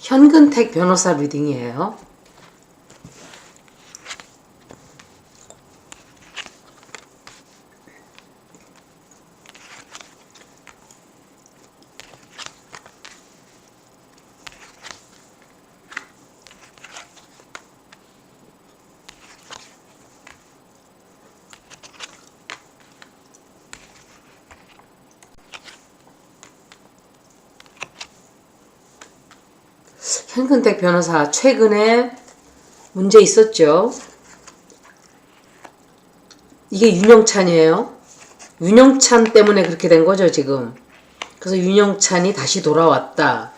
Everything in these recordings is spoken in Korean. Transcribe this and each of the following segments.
현근택 변호사 리딩이에요. 현근택 변호사 최근에 문제 있었죠. 이게 윤영찬이에요. 윤영찬 때문에 그렇게 된 거죠 지금. 그래서 윤영찬이 다시 돌아왔다.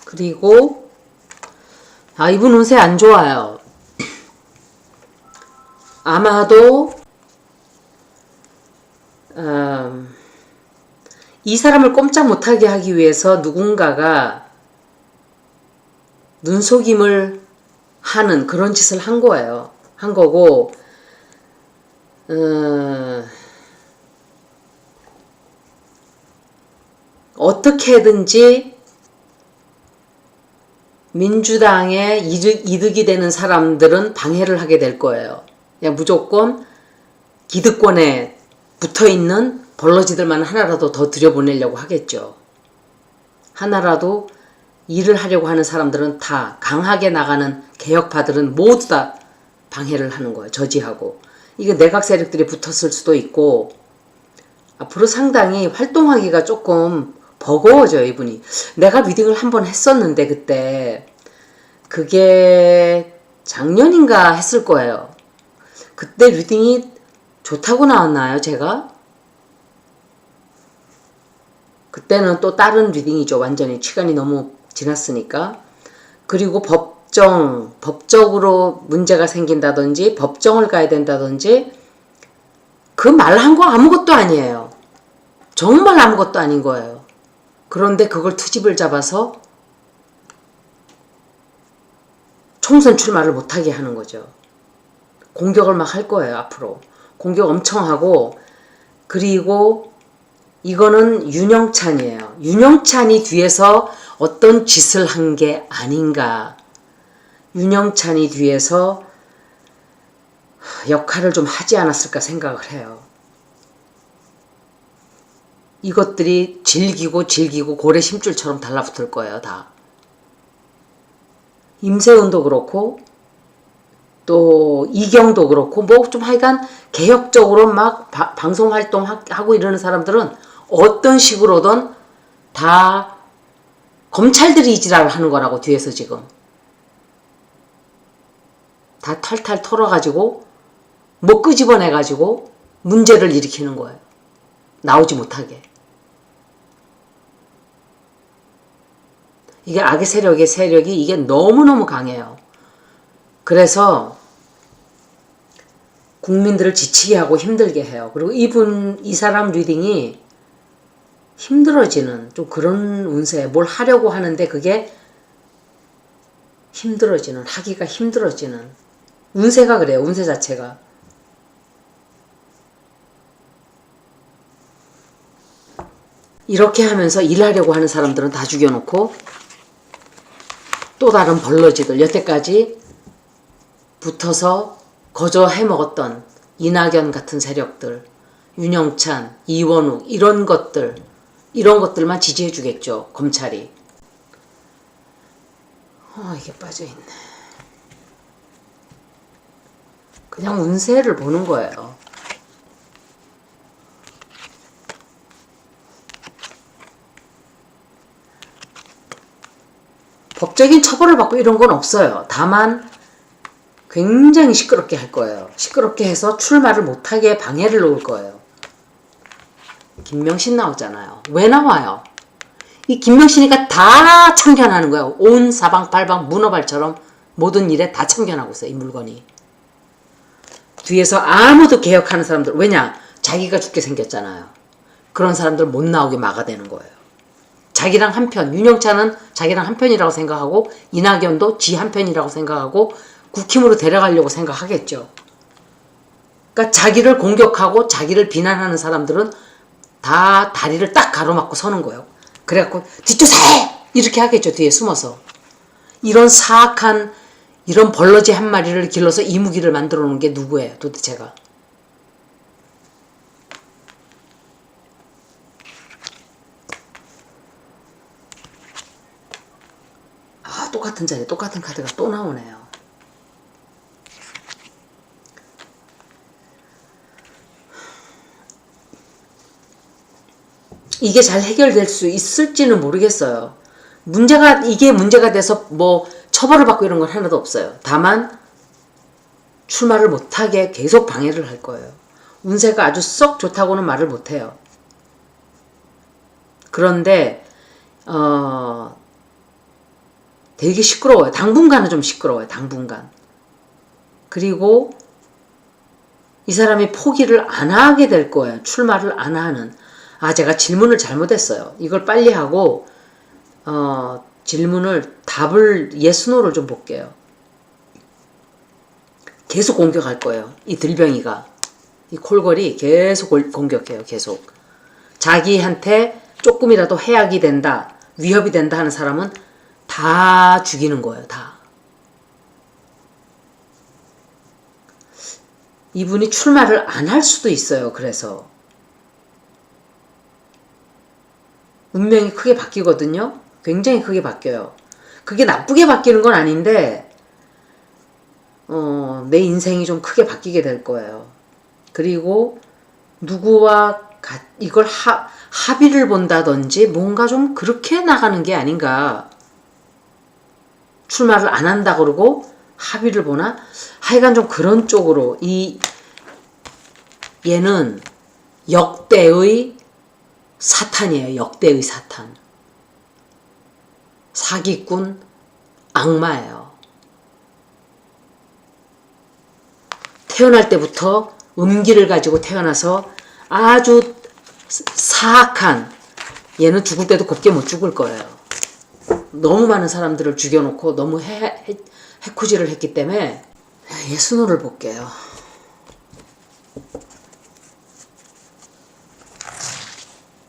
그리고 이분 운세 안 좋아요. 아마도 이 사람을 꼼짝 못하게 하기 위해서 누군가가 눈속임을 하는 그런 짓을 한 거예요. 한 거고, 어떻게든지 민주당에 이득이 되는 사람들은 방해를 하게 될 거예요. 그냥 무조건 기득권에 붙어있는 벌러지들만 하나라도 더 들여보내려고 하겠죠. 하나라도 일을 하려고 하는 사람들은 다 강하게 나가는 개혁파들은 모두 다 방해를 하는 거예요. 저지하고. 이게 내각 세력들이 붙었을 수도 있고 앞으로 상당히 활동하기가 조금 버거워져요. 이분이. 내가 리딩을 한번 했었는데 그때 그게 작년인가 했을 거예요. 그때 리딩이 좋다고 나왔나요? 제가? 그때는 또 다른 리딩이죠. 완전히 시간이 너무 지났으니까. 그리고 법적으로 문제가 생긴다든지 법정을 가야 된다든지 그 말 한 거 아무것도 아니에요. 정말 아무것도 아닌 거예요. 그런데 그걸 트집을 잡아서 총선 출마를 못하게 하는 거죠. 공격을 막 할 거예요. 앞으로. 공격 엄청 하고 그리고 이거는 윤영찬이에요. 윤영찬이 뒤에서 어떤 짓을 한 게 아닌가. 윤영찬이 뒤에서 역할을 좀 하지 않았을까 생각을 해요. 이것들이 질기고 고래 심줄처럼 달라붙을 거예요. 다. 임세은도 그렇고 또 이경도 그렇고 뭐 좀 하여간 개혁적으로 막 방송활동하고 이러는 사람들은 어떤 식으로든 다 검찰들이 이 지랄을 하는 거라고 뒤에서 지금. 다 탈탈 털어가지고 뭐 끄집어내가지고 문제를 일으키는 거예요. 나오지 못하게. 이게 악의 세력이 이게 너무너무 강해요. 그래서 국민들을 지치게 하고 힘들게 해요. 그리고 이 사람 리딩이 힘들어지는 좀 그런 운세, 뭘 하려고 하는데 그게 하기가 힘들어지는 운세가 그래요. 운세 자체가. 이렇게 하면서 일하려고 하는 사람들은 다 죽여놓고 또 다른 벌러지들, 여태까지 붙어서 거저 해먹었던 이낙연 같은 세력들, 윤영찬, 이원욱 이런 것들만 지지해 주겠죠. 검찰이. 이게 빠져있네. 그냥 운세를 보는 거예요. 법적인 처벌을 받고 이런 건 없어요. 다만 굉장히 시끄럽게 할 거예요. 시끄럽게 해서 출마를 못하게 방해를 놓을 거예요. 김명신 나오잖아요. 왜 나와요? 이 김명신이가 다 참견하는 거예요. 온 사방팔방 문어발처럼 모든 일에 다 참견하고 있어요. 이 물건이. 뒤에서 아무도 개혁하는 사람들, 왜냐? 자기가 죽게 생겼잖아요. 그런 사람들 못 나오게 막아대는 거예요. 자기랑 한편, 윤영찬은 자기랑 한편이라고 생각하고 이낙연도 지 한편이라고 생각하고 국힘으로 데려가려고 생각하겠죠. 그러니까 자기를 공격하고 자기를 비난하는 사람들은 다 다리를 딱 가로막고 서는 거예요. 그래갖고 뒷조사해! 이렇게 하겠죠. 뒤에 숨어서. 이런 사악한 이런 벌러지 한 마리를 길러서 이무기를 만들어 놓은 게 누구예요 도대체가. 아, 똑같은 자리에 똑같은 카드가 또 나오네요. 이게 잘 해결될 수 있을지는 모르겠어요. 이게 문제가 돼서 뭐 처벌을 받고 이런 건 하나도 없어요. 다만 출마를 못하게 계속 방해를 할 거예요. 운세가 아주 썩 좋다고는 말을 못해요. 그런데 되게 시끄러워요. 당분간은 좀 시끄러워요. 당분간. 그리고 이 사람이 포기를 안 하게 될 거예요. 출마를 안 하는. 아, 제가 질문을 잘못했어요. 이걸 빨리 하고 답을 yes, no를 좀 볼게요. 계속 공격할 거예요. 이 들병이가. 이 콜걸이 계속 공격해요. 계속. 자기한테 조금이라도 해악이 된다, 위협이 된다 하는 사람은 다 죽이는 거예요. 다. 이분이 출마를 안 할 수도 있어요. 그래서 운명이 크게 바뀌거든요. 굉장히 크게 바뀌어요. 그게 나쁘게 바뀌는 건 아닌데 내 인생이 좀 크게 바뀌게 될 거예요. 그리고 누구와 이걸 합의를 본다든지 뭔가 좀 그렇게 나가는 게 아닌가. 출마를 안 한다 그러고 합의를 보나? 하여간 좀 그런 쪽으로 얘는 역대의 사탄이에요. 역대의 사탄. 사기꾼, 악마예요. 태어날 때부터 음기를 가지고 태어나서 아주 사악한, 얘는 죽을 때도 곱게 못 죽을 거예요. 너무 많은 사람들을 죽여놓고 너무 해코지를 했기 때문에 예수노를 볼게요.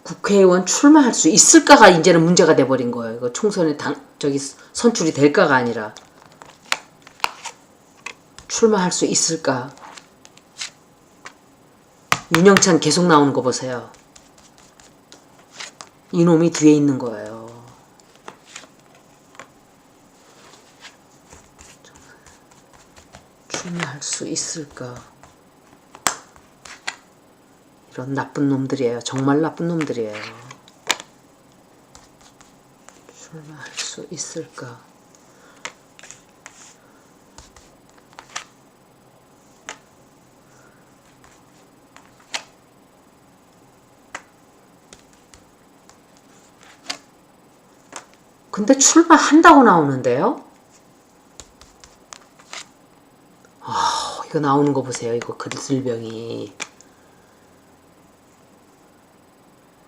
국회의원 출마할 수 있을까가 이제는 문제가 돼버린 거예요. 이거 총선에 선출이 될까가 아니라 출마할 수 있을까. 윤영찬 계속 나오는 거 보세요. 이놈이 뒤에 있는 거예요. 출마할 수 있을까. 이런 나쁜 놈들이에요. 정말 나쁜 놈들이에요. 출마할 수 있을까. 근데 출마한다고 나오는데요? 이거 나오는 거 보세요. 이거 글들병이.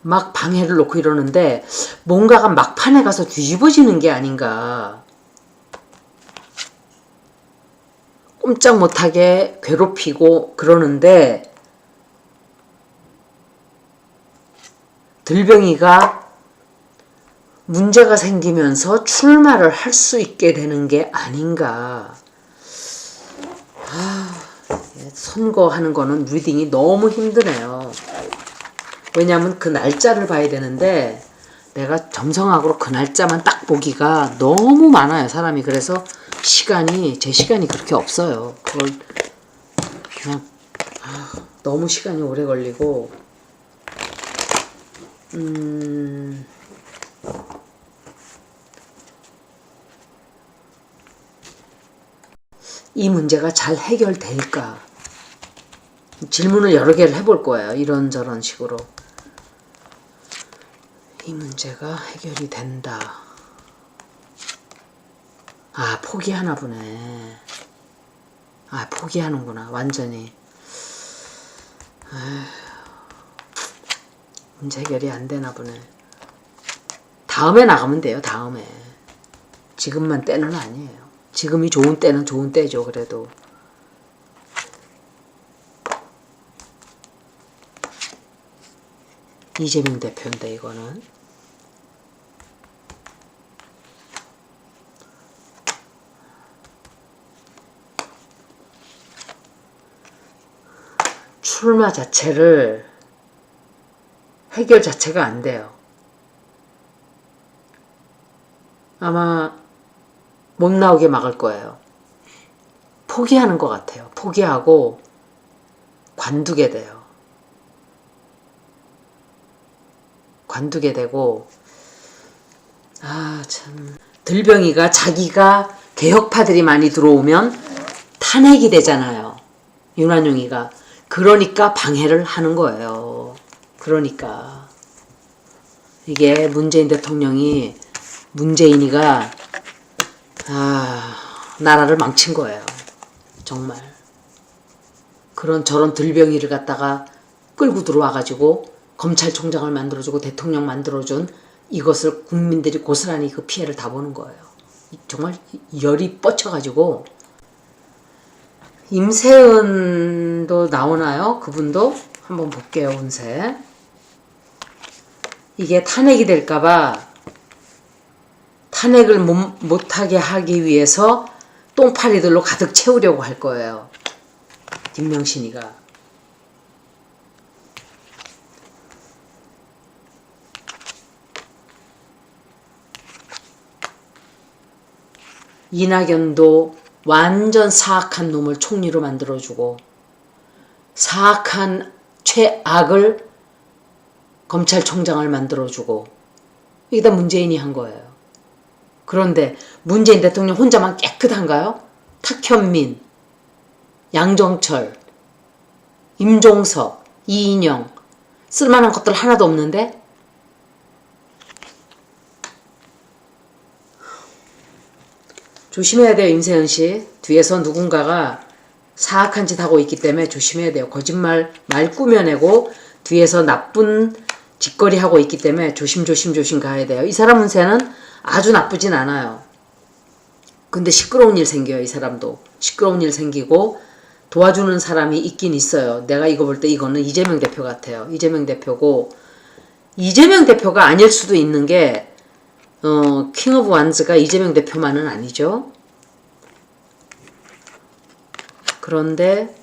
막 방해를 놓고 이러는데 뭔가가 막판에 가서 뒤집어지는 게 아닌가. 꼼짝 못하게 괴롭히고 그러는데 들병이가 문제가 생기면서 출마를 할 수 있게 되는 게 아닌가. 선거하는 거는 리딩이 너무 힘드네요. 왜냐하면 그 날짜를 봐야 되는데 내가 점성학으로 그 날짜만 딱 보기가 너무 많아요. 사람이. 그래서 제 시간이 그렇게 없어요. 그걸 그냥 너무 시간이 오래 걸리고 이 문제가 잘 해결될까? 질문을 여러 개를 해볼 거예요. 이런저런 식으로. 이 문제가 해결이 된다. 아, 포기하나 보네. 아, 포기하는구나. 완전히. 문제 해결이 안 되나 보네. 다음에 나가면 돼요. 다음에. 지금만 때는 아니에요. 지금이 좋은 때는 좋은 때죠. 그래도. 이재명 대표인데 이거는. 출마 자체를 해결 자체가 안 돼요. 아마 못 나오게 막을 거예요. 포기하는 것 같아요. 포기하고 관두게 돼요. 관두게 되고, 참. 들병이가 자기가 개혁파들이 많이 들어오면 탄핵이 되잖아요. 윤한용이가. 그러니까 방해를 하는 거예요. 그러니까. 이게 문재인 대통령이, 문재인이가, 나라를 망친 거예요. 정말. 저런 들병이를 갖다가 끌고 들어와가지고 검찰총장을 만들어주고 대통령 만들어준 이것을 국민들이 고스란히 그 피해를 다 보는 거예요. 정말 열이 뻗쳐가지고. 임세은도 나오나요? 그분도 한번 볼게요. 운세. 이게 탄핵이 될까봐 탄핵을 못하게 하기 위해서 똥파리들로 가득 채우려고 할 거예요. 김명신이가. 이낙연도 완전 사악한 놈을 총리로 만들어주고 사악한 최악을 검찰총장을 만들어주고 이게 다 문재인이 한 거예요. 그런데 문재인 대통령 혼자만 깨끗한가요? 탁현민, 양정철, 임종석, 이인영 쓸만한 것들 하나도 없는데 조심해야 돼요. 임세은씨. 뒤에서 누군가가 사악한 짓 하고 있기 때문에 조심해야 돼요. 거짓말 말 꾸며내고 뒤에서 나쁜 짓거리 하고 있기 때문에 조심 가야 돼요. 이 사람 운세는 아주 나쁘진 않아요. 근데 시끄러운 일 생겨요. 이 사람도. 시끄러운 일 생기고 도와주는 사람이 있긴 있어요. 내가 이거 볼 때 이거는 이재명 대표 같아요. 이재명 대표고 이재명 대표가 아닐 수도 있는 게 킹 오브 완즈가 이재명 대표만은 아니죠. 그런데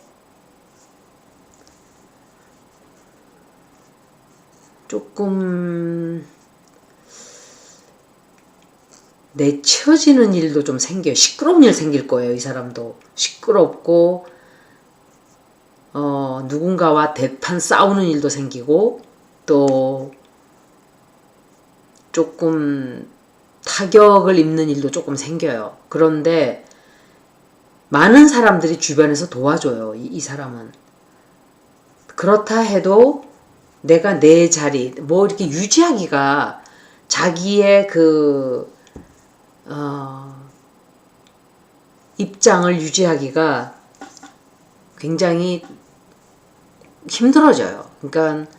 조금 내쳐지는 일도 좀 생겨요. 시끄러운 일 생길 거예요. 이 사람도 시끄럽고 누군가와 대판 싸우는 일도 생기고 또 조금 타격을 입는 일도 조금 생겨요. 그런데 많은 사람들이 주변에서 도와줘요. 이 사람은. 그렇다 해도 내가 내 자리 뭐 이렇게 유지하기가 자기의 입장을 유지하기가 굉장히 힘들어져요. 그러니까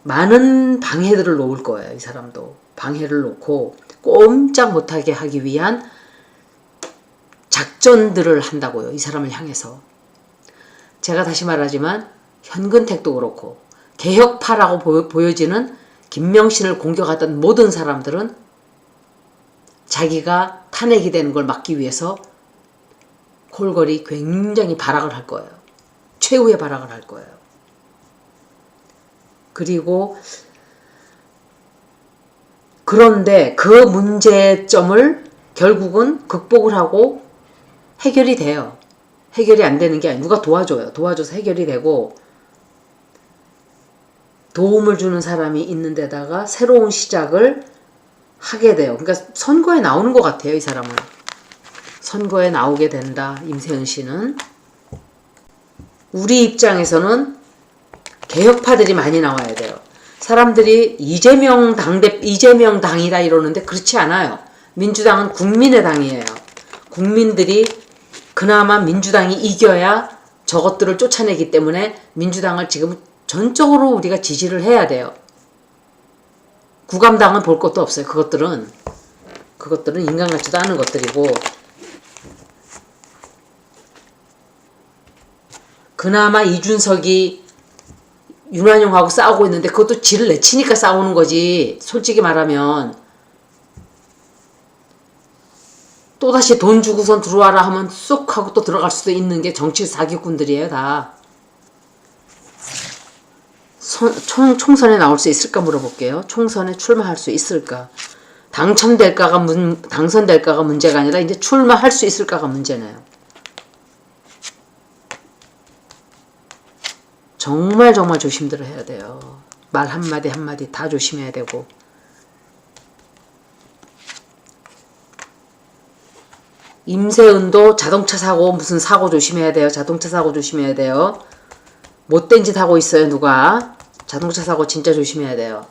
많은 방해들을 놓을 거예요. 이 사람도. 방해를 놓고 꼼짝 못하게 하기 위한 작전들을 한다고요. 이 사람을 향해서. 제가 다시 말하지만 현근택도 그렇고 개혁파라고 보여지는 김명신을 공격하던 모든 사람들은 자기가 탄핵이 되는 걸 막기 위해서 골고리 굉장히 발악을 할 거예요. 최후의 발악을 할 거예요. 그리고 그런데 그 문제점을 결국은 극복을 하고 해결이 돼요. 해결이 안 되는 게 아니라 누가 도와줘요. 도와줘서 해결이 되고 도움을 주는 사람이 있는 데다가 새로운 시작을 하게 돼요. 그러니까 선거에 나오는 것 같아요. 이 사람은. 선거에 나오게 된다. 임세은 씨는. 우리 입장에서는 개혁파들이 많이 나와야 돼요. 사람들이 이재명 당이다 이러는데 그렇지 않아요. 민주당은 국민의 당이에요. 국민들이 그나마 민주당이 이겨야 저것들을 쫓아내기 때문에 민주당을 지금 전적으로 우리가 지지를 해야 돼요. 국감당은 볼 것도 없어요. 그것들은 인간 같지도 않은 것들이고 그나마 이준석이 윤한용하고 싸우고 있는데 그것도 지를 내치니까 싸우는 거지. 솔직히 말하면 또다시 돈 주고선 들어와라 하면 쑥 하고 또 들어갈 수도 있는 게 정치 사기꾼들이에요, 다. 총선에 나올 수 있을까 물어볼게요. 총선에 출마할 수 있을까? 당선될까가 문제가 아니라 이제 출마할 수 있을까가 문제네요. 정말 조심들 해야 돼요. 말 한마디 한마디 다 조심해야 되고. 임세은도 자동차 사고 무슨 사고 조심해야 돼요. 자동차 사고 조심해야 돼요. 못된 짓 하고 있어요, 누가. 자동차 사고 진짜 조심해야 돼요.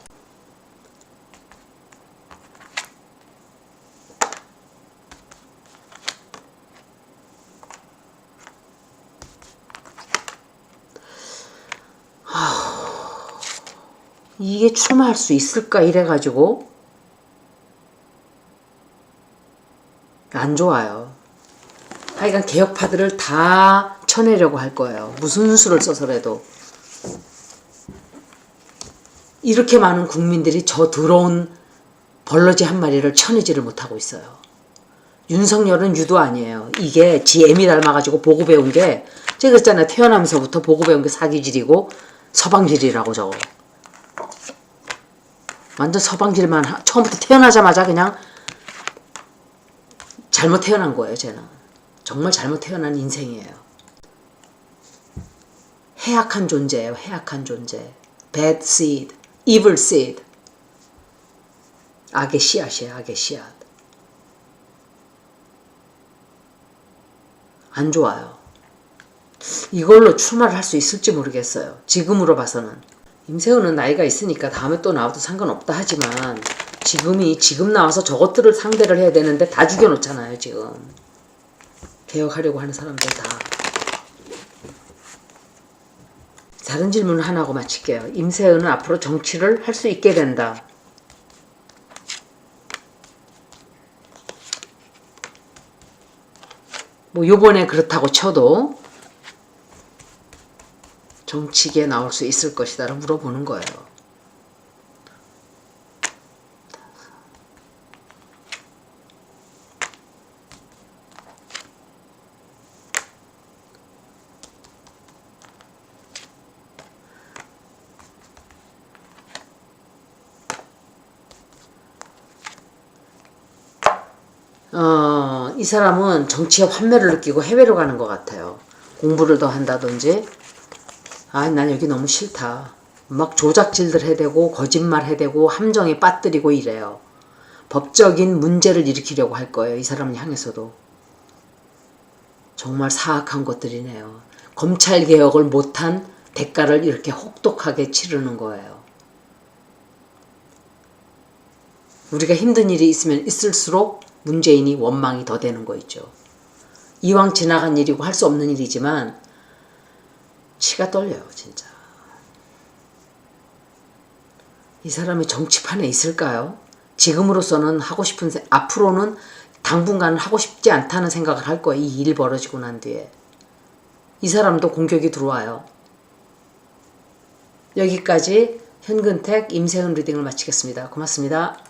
이게 출마할 수 있을까 이래가지고 안 좋아요. 하여간 개혁파들을 다 쳐내려고 할 거예요. 무슨 수를 써서라도. 이렇게 많은 국민들이 저 더러운 벌러지 한 마리를 쳐내지를 못하고 있어요. 윤석열은 유도 아니에요. 이게 지 애미 닮아가지고 보고 배운 게, 제가 그랬잖아요. 태어나면서부터 보고 배운 게 사기질이고 서방질이라고. 저거 완전 서방질만 처음부터 태어나자마자 그냥 잘못 태어난 거예요. 쟤는 정말 잘못 태어난 인생이에요. 해악한 존재예요. 해악한 존재. Bad seed, evil seed. 악의 씨앗이에요. 악의 씨앗. 안 좋아요. 이걸로 출마를 할 수 있을지 모르겠어요. 지금으로 봐서는. 임세훈은 나이가 있으니까 다음에 또 나와도 상관없다 하지만 지금 나와서 저것들을 상대를 해야 되는데 다 죽여놓잖아요. 지금 개혁하려고 하는 사람들 다. 다른 질문 하나 하고 마칠게요. 임세훈은 앞으로 정치를 할 수 있게 된다. 뭐 요번에 그렇다고 쳐도 정치계에 나올 수 있을 것이다 라고 물어보는 거예요. 이 사람은 정치에 환멸을 느끼고 해외로 가는 것 같아요. 공부를 더 한다든지. 난 여기 너무 싫다. 막 조작질들 해대고 거짓말 해대고 함정에 빠뜨리고 이래요. 법적인 문제를 일으키려고 할 거예요. 이 사람을 향해서도. 정말 사악한 것들이네요. 검찰개혁을 못한 대가를 이렇게 혹독하게 치르는 거예요. 우리가 힘든 일이 있으면 있을수록 문재인이 원망이 더 되는 거 있죠. 이왕 지나간 일이고 할 수 없는 일이지만 치가 떨려요. 진짜. 이 사람이 정치판에 있을까요? 지금으로서는 하고 싶은 앞으로는 당분간은 하고 싶지 않다는 생각을 할 거예요. 이 일이 벌어지고 난 뒤에. 이 사람도 공격이 들어와요. 여기까지 현근택 임세훈 리딩을 마치겠습니다. 고맙습니다.